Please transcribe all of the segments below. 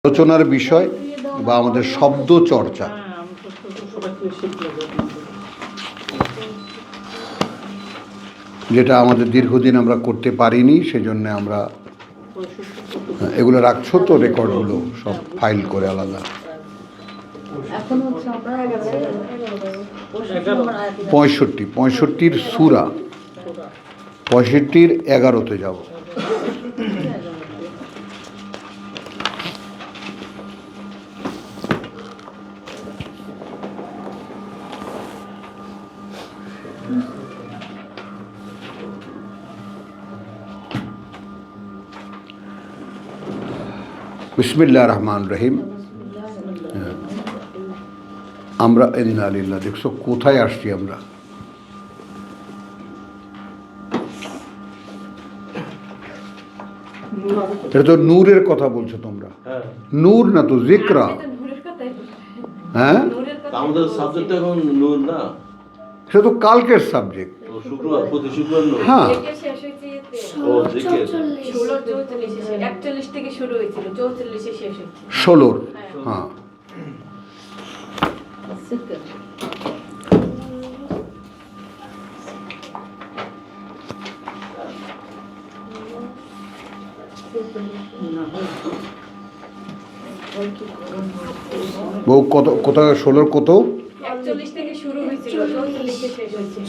আলোচনার বিষয় বা আমাদের শব্দ চর্চা, যেটা আমাদের দীর্ঘদিন আমরা করতে পারিনি, সেজন্য আমরা এগুলো রাখছো তো, রেকর্ডগুলো সব ফাইল করে আলাদা। 65 সূরা, 65 11-তে যাব। বিসমিল্লাহির রহমানির রহিম। আমরা ইন্না লিল্লাহি, দেখছো কোথায় আসছি আমরা? এটা তো নূরের কথা বলছো তোমরা, নূর না তো যিকরা। হ্যাঁ, আমাদের সাবজেক্ট এখন নূর না, সেটা তো কালকের সাবজেক্ট। শুক্রবার, প্রতি শুক্রবার নূর। হ্যাঁ, ও জিকির 41 থেকে শুরু হয়েছিল, 44-এ শেষ হচ্ছে। 16। হ্যাঁ, বউ কত, কোথায় 16 কত? 41 থেকে শুরু হয়েছিল, 44-এ শেষ হচ্ছে।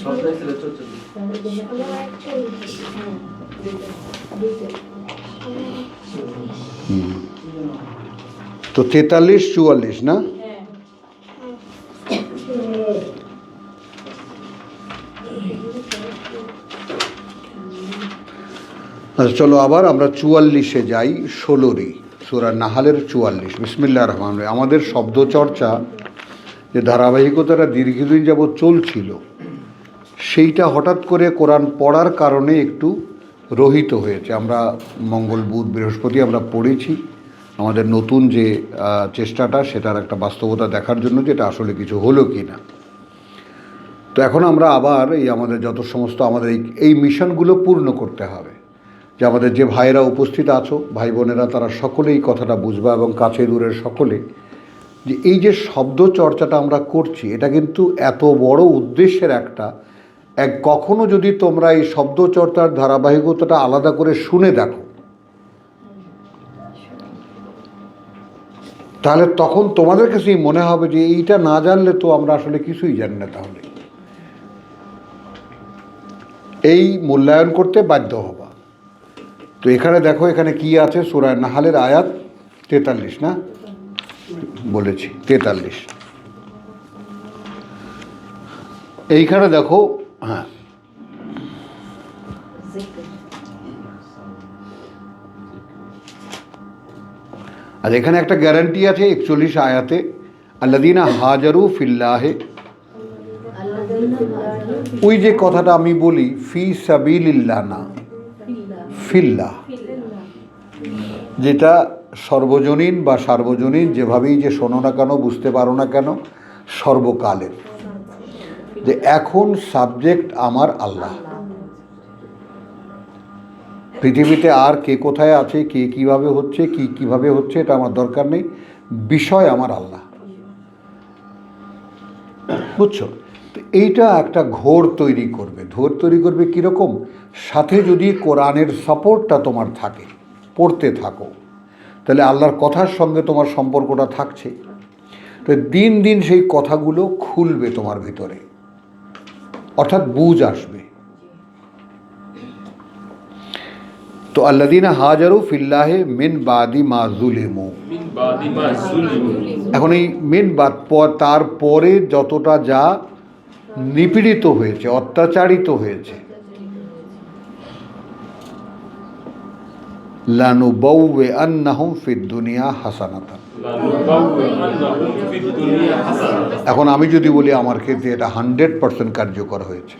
তো 43 44 না? আচ্ছা, চলো আবার আমরা 44-এ যাই। 16 সূরা নাহালের 44। বিসমিল্লাহির রহমানির রহিম। আমাদের শব্দ চর্চা যে ধারাবাহিকতাটা দীর্ঘদিন যাবৎ চলছিল, সেইটা হঠাৎ করে কোরআন পড়ার কারণে একটু রহিত হয়েছে। আমরা মঙ্গল, বুধ, বৃহস্পতি আমরা পড়েছি আমাদের নতুন যে চেষ্টাটা, সেটার একটা বাস্তবতা দেখার জন্য যে এটা আসলে কিছু হলো কি না। তো এখন আমরা আবার এই আমাদের যত সমস্ত আমাদের এই মিশনগুলো পূর্ণ করতে হবে, যে আমাদের যে ভাইয়েরা উপস্থিত আছো, ভাই বোনেরা, তারা সকলেই কথাটা বুঝবা এবং কাছে দূরের সকলে, যে এই যে শব্দ চর্চাটা আমরা করছি, এটা কিন্তু এত বড় উদ্দেশ্যের কখনো যদি তোমরা এই শব্দ চর্চার ধারাবাহিকতাটা আলাদা করে শুনে দেখো, তাহলে তখন তোমাদের কাছেই মনে হবে যে এইটা না জানলে তো আমরা আসলে কিছুই জানি না। তাহলে এই মূল্যায়ন করতে বাধ্য হবা। তো এখানে দেখো, এখানে কি আছে? সূরা নাহালের আয়াত 43 না? বলেছি 43। এইখানে দেখো, হ্যাঁ, আর এখানে একটা গ্যারান্টি আছে 41 আয়াতে, আল্লাযীনা হাজারু ফিল্লাহে। ওই যে কথাটা আমি বলি, ফি সাবিলিল্লাহ না, ফিল্লাহ, যেটা সর্বজনীন বা সার্বজনীন, যেভাবেই যে শোনো না কেন, বুঝতে পারো না কেন, সর্বকালের, যে এখন সাবজেক্ট আমার আল্লাহ। পৃথিবীতে আর কে কোথায় আছে, কে কীভাবে হচ্ছে, কীভাবে হচ্ছে, এটা আমার দরকার নেই, বিষয় আমার আল্লাহ। বুঝছো? তো এইটা একটা ঘোর তৈরি করবে কীরকম? সাথে যদি কোরআনের সাপোর্টটা তোমার থাকে, পড়তে থাকো, তাহলে আল্লাহর কথার সঙ্গে তোমার সম্পর্কটা থাকছে। তো দিন দিন সেই কথাগুলো খুলবে তোমার ভিতরে, অর্থাৎ বুঝ আসবে। তো আল্লাযীনা হাজারু ফিল্লাহি মিন বাদি মা যুলিমু, এখন এই মিন বাদ, তারপরে যতটা যা নিপীড়িত হয়েছে, অত্যাচারিত হয়েছে, লানুবাউইআন্নাহুম ফিদ দুনিয়া হাসানাতান। এখন আমি যদি বলি আমার ক্ষেত্রে এটা 100% কার্যকর হয়েছে,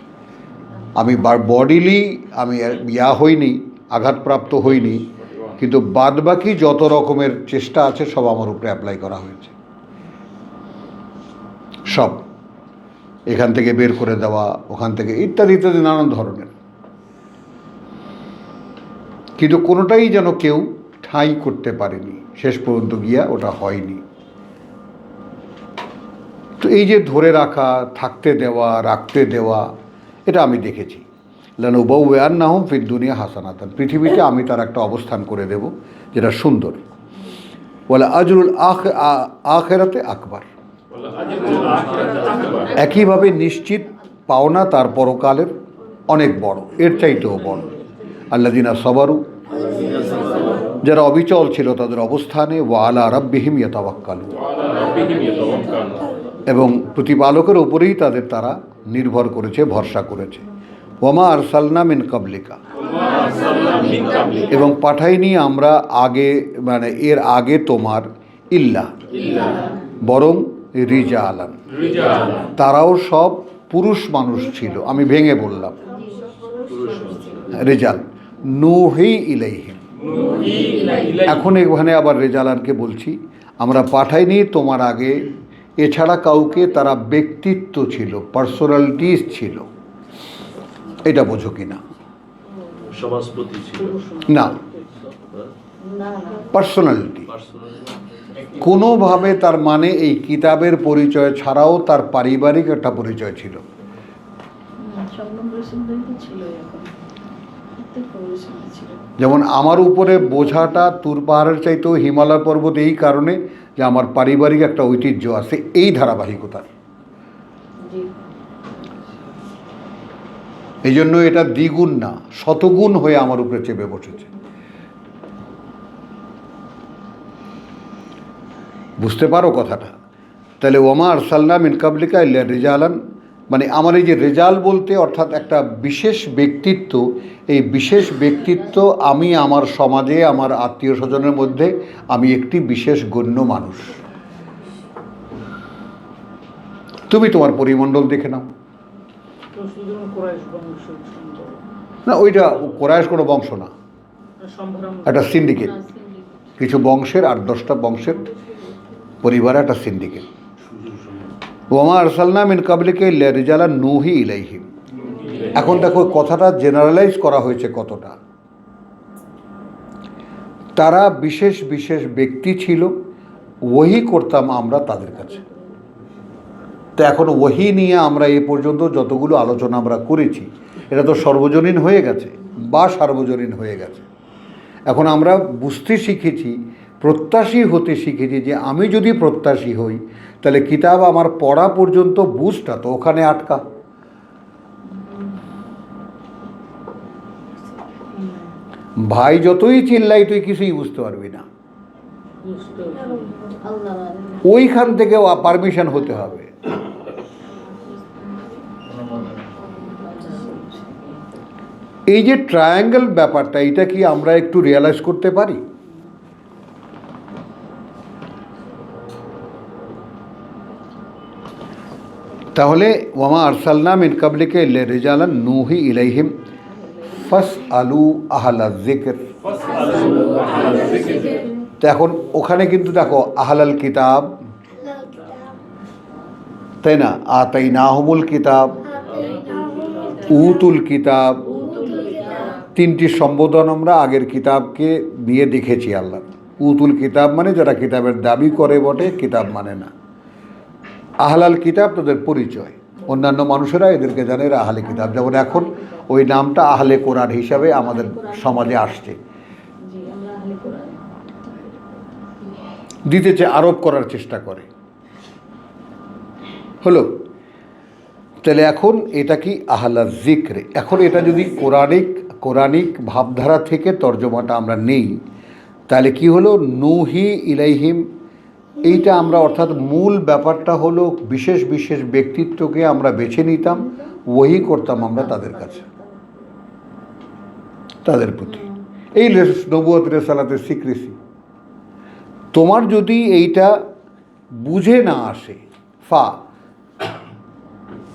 আমি বডিলি আমি হইনি, আঘাতপ্রাপ্ত হইনি, কিন্তু বাদবাকি যত রকমের চেষ্টা আছে সব আমার উপরে অ্যাপ্লাই করা হয়েছে। সব এখান থেকে বের করে দেওয়া, ওখান থেকে ইত্যাদি ইত্যাদি নানান ধরনের, কিন্তু কোনোটাই যেন কেউ ঠাঁই করতে পারেনি। শেষ পর্যন্ত গিয়া ওটা হয়নি। তো এই যে ধরে রাখা, থাকতে দেওয়া, রাখতে দেওয়া, এটা আমি দেখেছি। লানুবাউয়ান্নাহুম ফিদ দুনিয়া হাসানাতান, পৃথিবীতে আমি তার একটা অবস্থান করে দেব যেটা সুন্দর। ওয়ালা আজরুল আখিরাতে আকবার, একইভাবে নিশ্চিত পাওনা তার পরকালের অনেক বড়, এর চাইতেও বড়। আল্লাযিনা সাবারু, যারা অবিচল ছিল তাদের অবস্থানে, ওয়া আলা রাব্বিহিম ইয়াতাওয়াক্কালুন, এবং প্রতিপালকের উপরেই তারা নির্ভর করেছে, ভরসা করেছে। ওয়ামা আরসালনা মিন কাবলিকা, এবং পাঠাইনি আমরা আগে, মানে এর আগে তোমার, ইল্লা, বরং রিজালান, তারাও সব পুরুষ মানুষ ছিল। আমি ভেঙে বললাম রেজাল, নুহি ইলাইহিম। এখন এখানে আবার রেজালানকে বলছি, আমরা পাঠাইনি তোমার আগে এছাড়া কাউকে, তারা ব্যক্তিত্ব ছিল, পার্সোনালিটিস ছিল। এটা বোঝো কি না? সমাজপতি ছিল না, পার্সোনালিটি কোনোভাবে, তার মানে এই কিতাবের পরিচয় ছাড়াও তার পারিবারিক একটা পরিচয় ছিল। যেমন আমার উপরে বোঝাটা তুর পাহাড়ের চাইতেও হিমালয় পর্বত, এই কারণে যে আমার পারিবারিক একটা ঐতিহ্য আছে, এই ধারাবাহিকতার। এই জন্য এটা দ্বিগুণ না, শতগুণ হয়ে আমার উপরে চেপে বসেছে। বুঝতে পারো কথাটা? তাহলে ওমা আরসালনা মিন কাবলিকা ইল্লা রিজালান, মানে আমার এই যে রেজাল বলতে অর্থাৎ একটা বিশেষ ব্যক্তিত্ব, এই বিশেষ ব্যক্তিত্ব আমি আমার সমাজে, আমার আত্মীয় স্বজনের মধ্যে আমি একটি বিশেষ গণ্য মানুষ। তুমি তোমার পরিমণ্ডল দেখে নাও না, ওইটা কোরাইশ কোনো বংশ না, একটা সিন্ডিকেট, কিছু বংশের 8-10টা বংশের পরিবার, একটা সিন্ডিকেট। ওমা আরসালনা মিন কাবলিকা ইল্লা রিজালান নুহি ইলাইহিম। এখন দেখো কথাটা জেনারেলাইজ করা হয়েছে কতটা। তারা বিশেষ বিশেষ ব্যক্তি ছিল, ওহী করতাম আমরা তাদের কাছে। তো এখন ওহী নিয়ে আমরা এ পর্যন্ত যতগুলো আলোচনা আমরা করেছি, এটা তো সর্বজনীন হয়ে গেছে বা সার্বজনীন হয়ে গেছে। এখন আমরা বুঝতে শিখেছি, প্রত্যাশী হতে শিখেছি, যে আমি যদি প্রত্যাশী হই তাহলে কিতাব আমার পড়া পর্যন্ত বুঝটা তো ওখানে আটকা। ভাই যতই চিল্লাই তুই কিছুই বুঝতে পারবি না, ওইখান থেকে পারমিশন হতে হবে। এই যে ট্রায়াঙ্গেল ব্যাপারটা, এটা কি আমরা একটু রিয়ালাইজ করতে পারি? তাহলে ওয়ামা আরসালনা মিন কাবলিকা ইল্লা রিজালান নুহি ইলাইহিম ফাসআলু আহলায যিকর। তো এখন ওখানে কিন্তু দেখো আহলাল কিতাব, তাই না, আতাইনাহুমুল কিতাব, উতুল কিতাব, তিনটি সম্বোধন আমরা আগের কিতাবকে দিয়ে দেখেছি। আল্লাহ উতুল কিতাব মানে যারা কিতাবের দাবি করে বটে, কিতাব মানে না। আহলাল কিতাব তাদের পরিচয়, অন্যান্য মানুষেরা এদেরকে জানে এরা আহলে কিতাব। যেমন এখন ওই নামটা আহলে কোরআন হিসাবে আমাদের সমাজে আসছে, দিতেছে, আরোপ করার চেষ্টা করে। হলো, তাহলে এখন এটা কি আহলা যিকর। এখন এটা যদি কোরআনিক ভাবধারা থেকে তর্জমাটা আমরা নেই, তাহলে কি হলো, নুহি ইলাইহিম, এইটা আমরা, অর্থাৎ মূল ব্যাপারটা হলো বিশেষ বিশেষ ব্যক্তিত্বকে আমরা বেছে নিতাম, ওহী করতাম আমরা তাদের কাছে, তাদের প্রতি। এই নবুয়ত রিসালাতের স্বীকৃতি। তোমার যদি এইটা বুঝে না আসে, ফা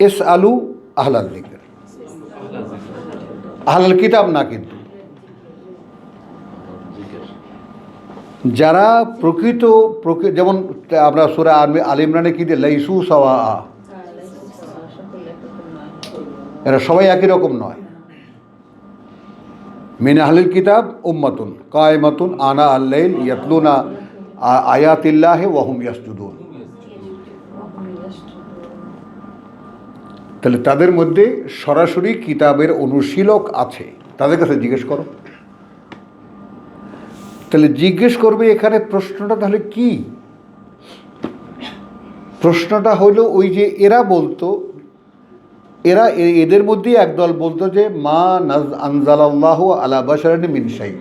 এস আলু আহলাল যিকর, আহলাল কিতাব না, কিন্তু যারা প্রকৃত, যেমন আমরা সূরা আল ইমরানে কি দিয়ে, লাইসু সাওয়া, এরা সবাই একই রকম নয়। মিন আহলিল কিতাব উম্মাতুন কায়েমাতুন আনা আল-লাইল ইয়াতলুনা আয়াতিল্লাহি ওয়া হুম ইয়াসজুদুন। তাহলে তাদের মধ্যে সরাসরি কিতাবের অনুশীলক আছে, তাদের কাছে জিজ্ঞেস করো। তাহলে জিজ্ঞেস করবে, এখানে প্রশ্নটা তাহলে কি? প্রশ্নটা হলো ওই যে এরা বলতো, এদের মধ্যেই একদল বলতো যে মা আনজালাল্লাহু আলা বাশারিন মিন শাই,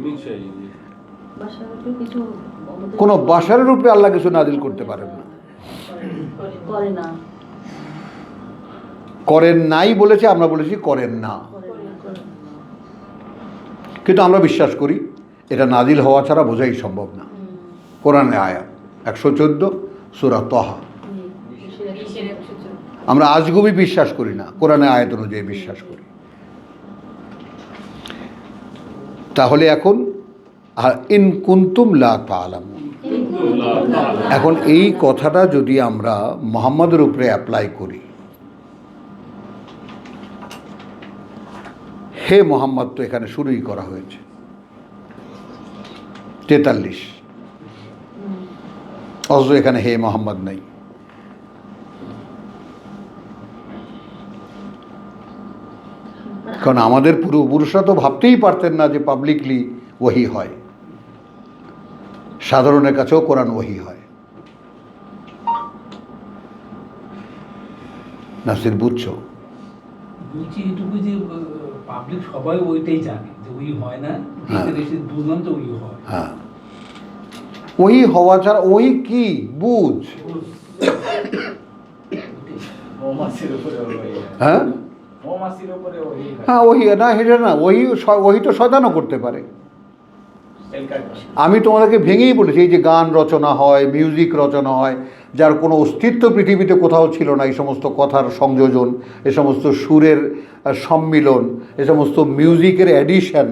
কোনো বাশারের উপরে আল্লাহ কিছু নাজিল করতে পারেন না, করেন নাই বলেছে, আমরা বলেছি করেন না। কিন্তু আমরা বিশ্বাস করি এটা নাজিল হওয়া ছাড়া বোঝাই সম্ভব না। কোরআনে আয়াত 114 সূরা তাহা। আমরা আজগুবি বিশ্বাস করি না, কোরআনে আয়াত অনুযায়ী বিশ্বাস করি। তাহলে এখন ইন কুনতুম লা তা'লামুন, এখন এই কথাটা যদি আমরা মুহাম্মাদের উপরে অ্যাপ্লাই করি, হে মোহাম্মদ, তো এখানে শুরুই করা হয়েছে 43, অথচ এখানে হে মোহাম্মদ নাই। কারণ আমাদের পূর্বপুরুষরা তো ভাবতেই পারতেন না যে পাবলিকলি ওহী হয়, সাধারণের কাছেও কোরআন ওহী হয়। নাসির বুঝছো? বুঝছি এটুকু যে পাবলিক সবাই ওইটাই জানে যে ওই হয় না, বুঝলাম তো ওই হয়। হ্যাঁ, ওই হওয়া ছাড়া ওই কি বুঝ? হ্যাঁ হ্যাঁ, ওই না, এটা না, ওই তো শয়তানও করতে পারে। আমি তোমাদেরকে ভেঙেই বলেছি, এই যে গান রচনা হয়, মিউজিক রচনা হয়, যার কোনো অস্তিত্ব পৃথিবীতে কোথাও ছিল না, এই সমস্ত কথার সংযোজন, এ সমস্ত সুরের সম্মিলন, এ সমস্ত মিউজিকের অ্যাডিশন,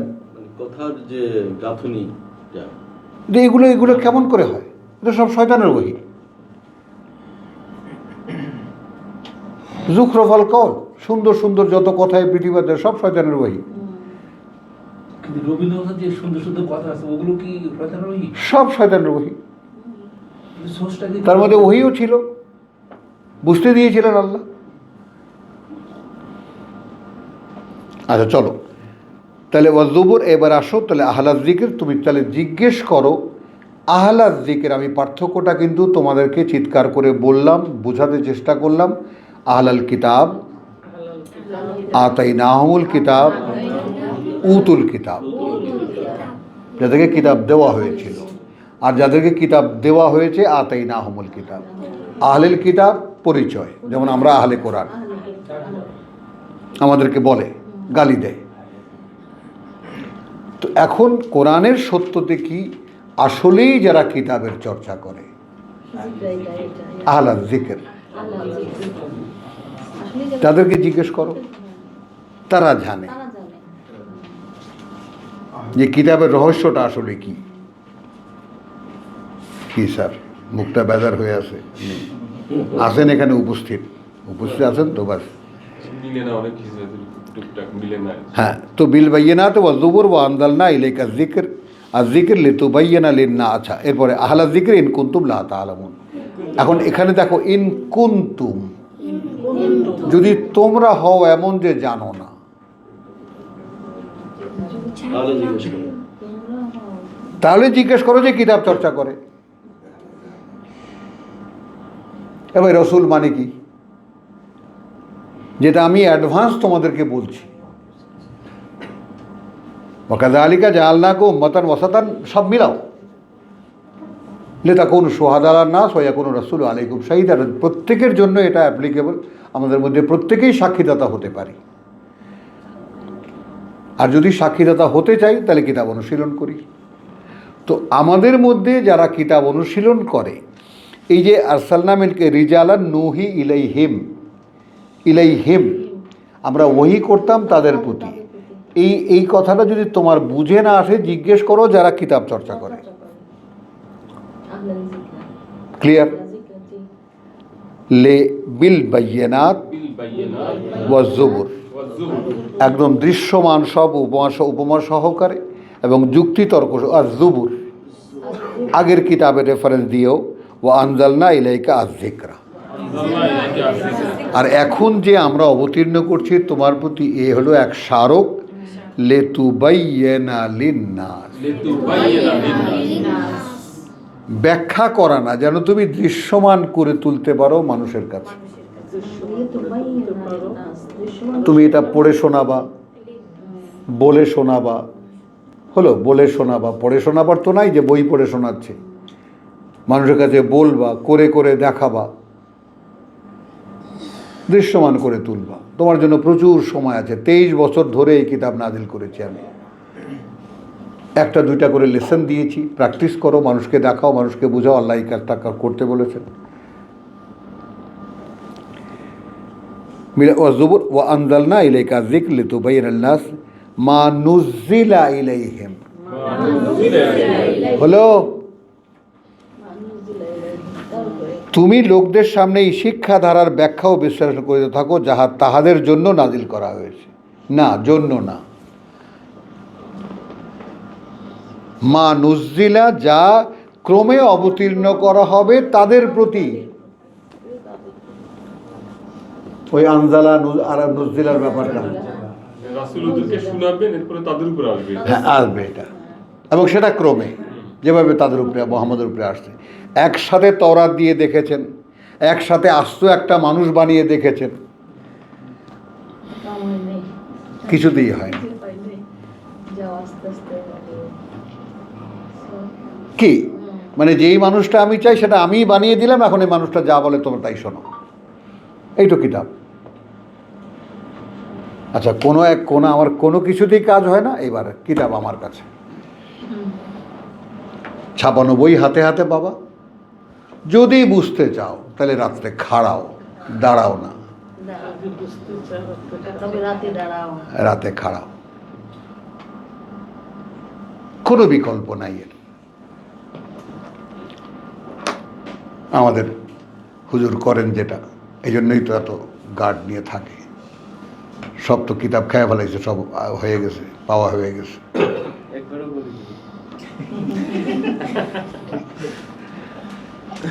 কথার যে গাঁথনি, যে এগুলো কেমন করে হয়? এটা সব শয়তানের ওহী। যুখরফল কল, সুন্দর সুন্দর যত কথায় পৃথিবীতে, সব শয়তানের ওহী। কিন্তু রবীন্দ্রনাথের যে সুন্দর সুন্দর কথা আছে ওগুলো কি শয়তানের ওহী? সব শয়তানের ওহী। সোর্সটা কি? তার মধ্যে ওহীও ছিল, বুঝতে দিয়েছিলেন আল্লাহ। আচ্ছা চলো, তাহলে ওয়াজুবুর, এবার আসো তাহলে আহলাজ জিকির। তুমি তাহলে জিজ্ঞেস করো আহলাজ জিকির। আমি পার্থক্যটা কিন্তু তোমাদেরকে চিৎকার করে বললাম, বোঝাতে চেষ্টা করলাম। আহলাল কিতাব, আতাইনাহুমুল কিতাব, উতুল কিতাব, যাদেরকে কিতাব দেওয়া হয়েছিল। আর যাদেরকে কিতাব দেওয়া হয়েছে আতাইনাহুমুল কিতাব। আহলেল কিতাব পরিচয়, যেমন আমরা আহলে কোরআন, আমাদেরকে বলে, গালি দেয়। তো এখন কোরআনের সত্যতে কি, আসলেই যারা কিতাবের চর্চা করে, আহলাল জিকির, তাদেরকে জিজ্ঞেস করো, তারা জানে যে কিতাবের রহস্যটা আসলে কি। কি স্যার, মুখটা বেজার হয়ে আছে? আছেন এখানে উপস্থিত আছেন তো? বাস, হ্যাঁ। তো বিল বাইয়িনাতি ওয়াজ যুবুর ওয়া আনজালনা ইলাইকা যিকর, আর যিকর লিতুবায়্যিনা লিন-নাস। আচ্ছা, এরপরে আহলা যিকর ইন কুনতুম লা তা'লামুন। এখন এখানে দেখো, ইন কুনতুম, যদি তোমরা হও এমন যে জানো না, তাহলে জিজ্ঞেস করো যে কিতাব চর্চা করে। এবার রসুল মানে কি, যেটা আমি অ্যাডভান্স তোমাদেরকে বলছি। ওয়াকাযালিকা জাআলনাকুম উম্মাতান ওয়াসাতান, সব মিলাও। লিতাকুনু শুহাদা আলান নাস ওয়া ইয়াকুনা রাসূলু আলাইকুম শাহীদা, প্রত্যেকের জন্য এটা অ্যাপ্লিকেবল। আমাদের মধ্যে প্রত্যেকেই সাক্ষীদাতা হতে পারি। আর যদি সাক্ষীদাতা হতে চাই তাহলে কিতাব অনুশীলন করি। তো আমাদের মধ্যে যারা কিতাব অনুশীলন করে, এই যে আরসালনা মিনকা রিজালান নুহি ইলাইহিম, আমরা ওহী করতাম তাদের প্রতি। এই কথাটা যদি তোমার বুঝে না আসে, জিজ্ঞেস করো যারা কিতাব চর্চা করে। ক্লিয়ার? লে বিল বাইয়িনাত ওয়াজ যুবুর, একদম দৃশ্যমান সব উপমা সহকারে এবং যুক্তিতর্ক। আর যুবুর, আগের কিতাবের রেফারেন্স দিয়েও ও আনজালনা ইলাইকা আয-যিকরা। আর এখন যে আমরা অবতীর্ণ করছি তোমার প্রতি এ হলো এক স্মারক, লিতুবাইয়িনা লিন-নাস, ব্যাখ্যা করা না, যেন তুমি দৃশ্যমান করে তুলতে পারো মানুষের কাছে। তুমি এটা পড়ে শোনাবা, বলে শোনাবা, হলো বলে শোনাবা, পড়ে শোনাবার তো নাই যে বই পড়ে শোনাচ্ছে, মানুষের কাছে বলবা, করে করে দেখাবা, দৃশ্যমান করে তুলবা। তোমার জন্য প্রচুর সময় আছে। 23 বছর ধরে এই কিতাব নাজিল করেছি আমি। একটা দুইটা করে লেসন দিয়েছি, প্র্যাকটিস করো, মানুষকে দেখাও, মানুষকে বোঝাও, আল্লাহ এই কাজটা করতে বলেছেন। ওয়াজবুর ওয়া আনজালনা ইলাইকা যিকর লিতুবাইয়িনা লিন-নাস মা নুযিলা ইলাইহিম। হলো তুমি লোকদের সামনে এই শিক্ষাধারার ব্যাখ্যা ও বিশ্লেষণ করতে থাকো যাহা তাহাদের জন্য নাজিল করা হয়েছে, না জন্য না। মা নুযিলা, যা ক্রমে অবতীর্ণ করা হবে তাদের প্রতি। ওই আনজালা আর নুযিলার ব্যাপারটা রাসূলদেরকে শোনাবেন, এরপরে তাদের উপর আসবে। হ্যাঁ, আসবে এটা, এবং সেটা ক্রমে যেভাবে তাদের উপরে মুহাম্মদের উপরে আসছে। একসাথে তওরাত দিয়ে দেখেছেন, একসাথে আস্ত একটা মানুষ বানিয়ে দেখেছেন, কিছুতেই হয়নি। কি মানে যেই মানুষটা আমি চাই সেটা আমিই বানিয়ে দিলাম, এখন এই মানুষটা যা বলে তোমরা তাই শোনো, এইটো কিতাব। আচ্ছা, কোনো আমার কোনো কিছুতেই কাজ হয় না, এবার কিতাব আমার কাছে 56 বই হাতে হাতে বাবা। যদি বুঝতে চাও তাহলে রাত্রে খাড়াও, দাঁড়াও না, রাতে খাড়াও, কোনো বিকল্প নাই এর। আমাদের হুজুর করেন যেটা, এই জন্যই তো এত গার্ড নিয়ে থাকে। সব তো কিতাব খেয়ে ফেলাইছে, সব হয়ে গেছে, পাওয়া হয়ে গেছে।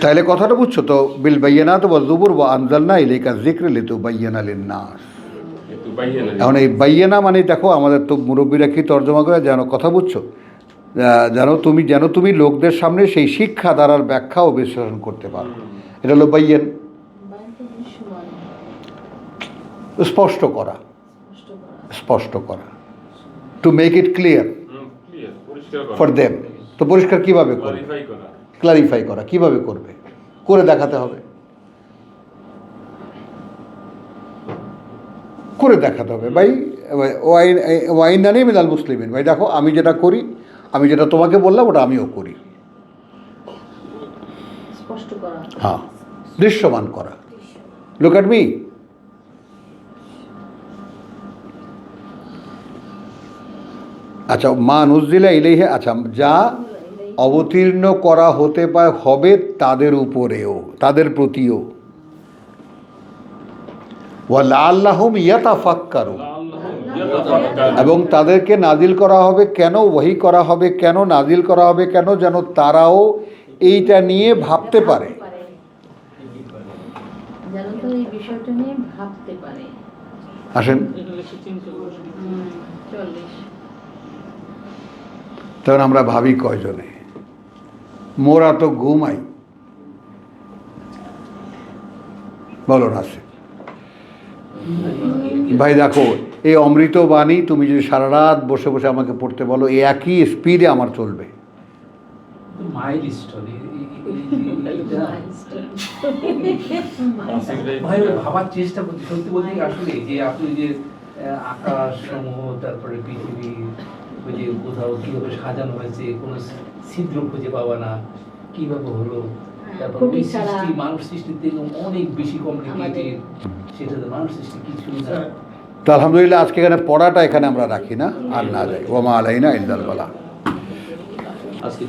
তাইলে কথাটা বুঝছো তো? বিল বাইয়িনাতি ওয়াজ যুবুর ওয়া আনজালনা ইলাইকা যিকরা লিতুবাইয়িনা লিন-নাস। এখন এই বাইয়িনা মানে দেখো, আমাদের তো মুরব্বীরা কি তর্জমা করে, যেন কথা বুঝছো, যেন তুমি লোকদের সামনে সেই শিক্ষা ধারার ব্যাখ্যা ও বিশ্লেষণ করতে পারো। এটা হলো বাইয়িন, স্পষ্ট করা, স্পষ্ট করা, to make it clear for them. তো পরিষ্কার কিভাবে করবে? ক্লারিফাই করা কিভাবে করবে? করে দেখাতে হবে, করে দেখাতে হবে। ভাই ওয়াইনানি মিনাল মুসলিমিন, ভাই দেখো আমি যেটা করি, আমি যেটা তোমাকে বললাম ওটা আমিও করি। হ্যাঁ, দৃশ্যমান করা। Look at me. আচ্ছা, মা নুযিলা ইলাইহি, আচ্ছা যা অবতীর্ণ করা হতে পারে হবে তাদের উপরেও, তাদের প্রতিও। ওয়া লাআল্লাহুম ইয়াতাফাক্কারুন, এবং তাদেরকে নাজিল করা হবে কেন, ওহী করা হবে কেন, নাজিল করা হবে কেন, যেন তারাও এইটা নিয়ে ভাবতে পারে, যেন তো এই বিষয়টা নিয়ে ভাবতে পারে। আসেন, 40 তখন আমরা ভাবি কয়জনে, মোরা তো ঘুমাই, বলো না সে ভাই। দেখো এই অমৃত বাণী তুমি যদি সারা রাত বসে বসে আমাকে পড়তে বলো, এই একই স্পিডে আমার চলবে। মাইল স্টোন ভাই, ভাবার চেষ্টা করছি সত্যি বলতে কি, আসলে যে আপনি যে আকাশ সমূহ, তারপরে পৃথিবী, ওই যে কোথাও কিভাবে সাজানো হয়েছে, কোনো ছিদ্র খুঁজে পাওয়া না, কিভাবে হলো, তারপর ওই সৃষ্টি, মানুষ সৃষ্টিতে অনেক বেশি কমপ্লিকেটেড, সেটা তো মানুষ সৃষ্টি কিছুই না। তো আলহামদুলিল্লাহ, আজকে এখানে পড়াটা এখানে আমরা রাখি না, আর না যাই। ওয়া মা আলাইনা ইল্লাল বালাগ। আজকে